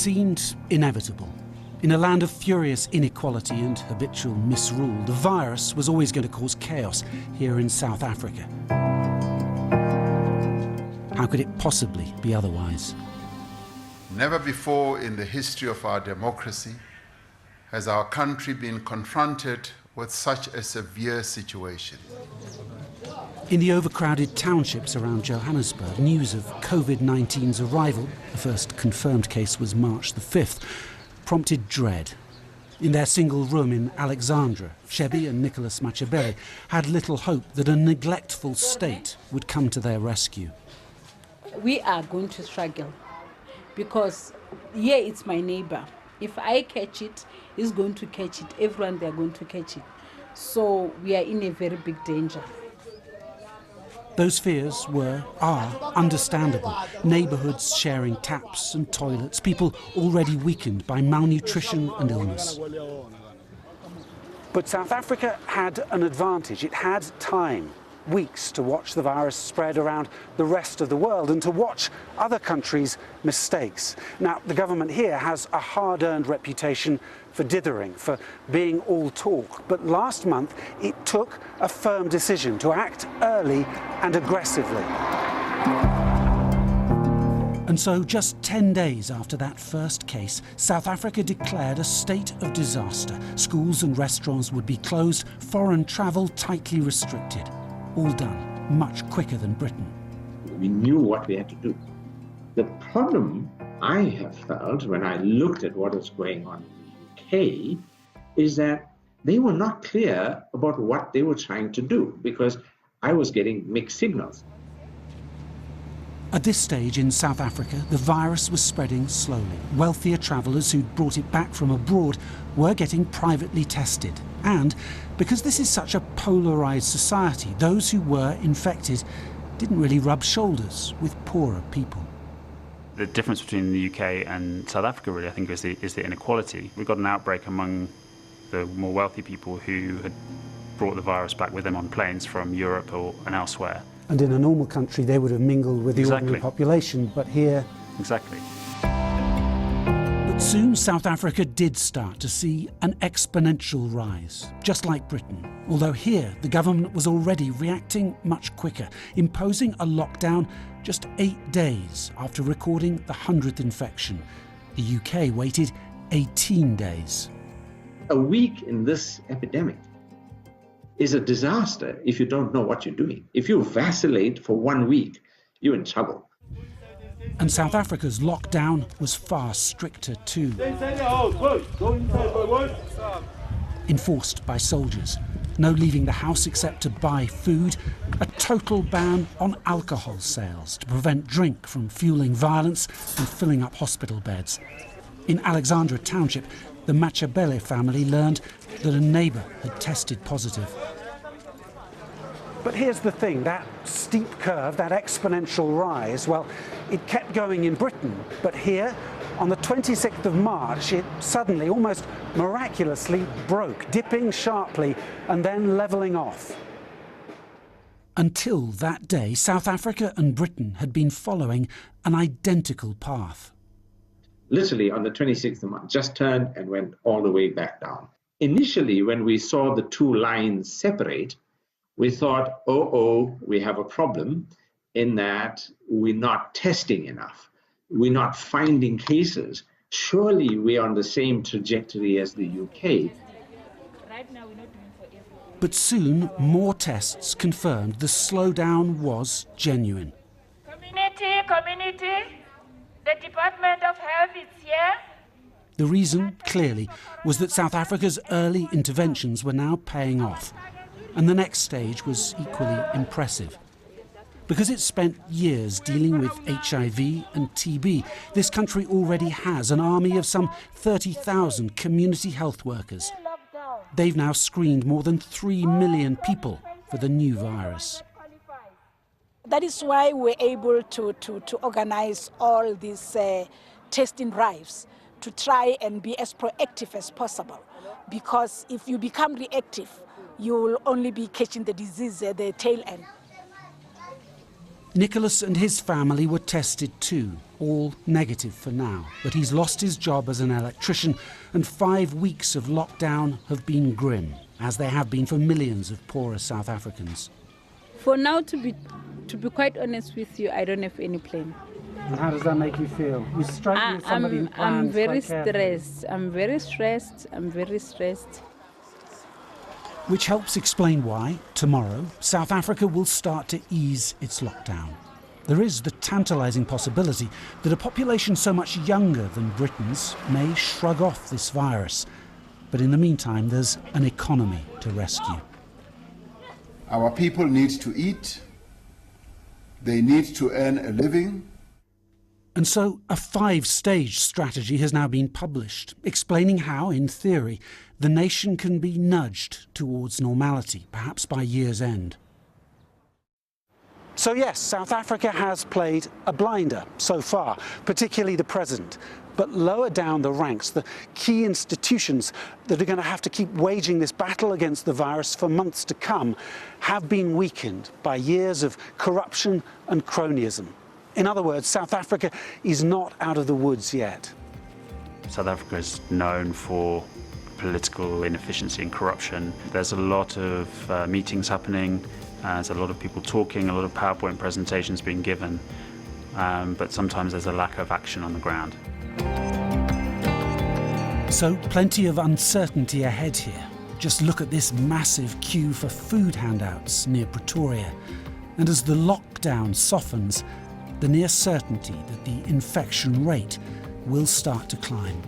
seemed inevitable. In a land of furious inequality and habitual misrule, the virus was always going to cause chaos here in South Africa. How could it possibly be otherwise? Never before in the history of our democracy has our country been confronted with such a severe situation. In the overcrowded townships around Johannesburg, news of COVID-19's arrival, the first confirmed case was March the 5th, prompted dread. In their single room in Alexandra, Shebi and Nicholas Machabele had little hope that a neglectful state would come to their rescue. We are going to struggle because, yeah, it's my neighbor. If I catch it, he's going to catch it. Everyone, they're going to catch it. So we are in a very big danger. Those fears are understandable. Neighbourhoods sharing taps and toilets, people already weakened by malnutrition and illness. But South Africa had an advantage. It had time, weeks, to watch the virus spread around the rest of the world and to watch other countries' mistakes. Now, the government here has a hard-earned reputation for dithering, for being all talk. But last month, it took a firm decision to act early and aggressively. And so, just 10 days after that first case, South Africa declared a state of disaster. Schools and restaurants would be closed, foreign travel tightly restricted. All done much quicker than Britain. We knew what we had to do. The problem I have felt when I looked at what was going on in the UK is that they were not clear about what they were trying to do, because I was getting mixed signals. At this stage in South Africa, the virus was spreading slowly. Wealthier travellers who'd brought it back from abroad were getting privately tested. And because this is such a polarised society, those who were infected didn't really rub shoulders with poorer people. The difference between the UK and South Africa, really, I think, is the inequality. We got an outbreak among the more wealthy people who had brought the virus back with them on planes from Europe and elsewhere. And in a normal country, they would have mingled with the ordinary population, but here... Exactly. But soon South Africa did start to see an exponential rise, just like Britain. Although here, the government was already reacting much quicker, imposing a lockdown just 8 days after recording the 100th infection. The UK waited 18 days. A week in this epidemic is a disaster if you don't know what you're doing. If you vacillate for 1 week, you're in trouble. And South Africa's lockdown was far stricter too. Enforced by soldiers. No leaving the house except to buy food. A total ban on alcohol sales to prevent drink from fueling violence and filling up hospital beds. In Alexandra Township, the Machabele family learned that a neighbour had tested positive. But here's the thing, that steep curve, that exponential rise, well, it kept going in Britain, but here, on the 26th of March, it suddenly, almost miraculously, broke, dipping sharply and then levelling off. Until that day, South Africa and Britain had been following an identical path. Literally on the 26th of March, just turned and went all the way back down. Initially, when we saw the two lines separate, we thought, we have a problem in that we're not testing enough. We're not finding cases. Surely we're on the same trajectory as the UK. But soon, more tests confirmed the slowdown was genuine. Community, the Department of Health is here. The reason, clearly, was that South Africa's early interventions were now paying off. And the next stage was equally impressive. Because it spent years dealing with HIV and TB, this country already has an army of some 30,000 community health workers. They've now screened more than 3 million people for the new virus. That is why we're able to organize all these testing drives to try and be as proactive as possible. Because if you become reactive, you will only be catching the disease at the tail end. Nicholas and his family were tested too, all negative for now. But he's lost his job as an electrician, and 5 weeks of lockdown have been grim, as they have been for millions of poorer South Africans. For now, to be quite honest with you, I don't have any plan. And how does that make you feel? You strike me as somebody who plans I'm very quite carefully. stressed. I'm very stressed. Which helps explain why, tomorrow, South Africa will start to ease its lockdown. There is the tantalising possibility that a population so much younger than Britain's may shrug off this virus. But in the meantime, there's an economy to rescue. Our people need to eat, they need to earn a living. And so a 5-stage strategy has now been published, explaining how, in theory, the nation can be nudged towards normality, perhaps by year's end. So yes, South Africa has played a blinder so far, particularly the president. But lower down the ranks, the key institutions that are going to have to keep waging this battle against the virus for months to come have been weakened by years of corruption and cronyism. In other words, South Africa is not out of the woods yet. South Africa is known for political inefficiency and corruption. There's a lot of meetings happening, there's a lot of people talking, a lot of PowerPoint presentations being given, but sometimes there's a lack of action on the ground. So plenty of uncertainty ahead here. Just look at this massive queue for food handouts near Pretoria. And as the lockdown softens, the near certainty that the infection rate will start to climb.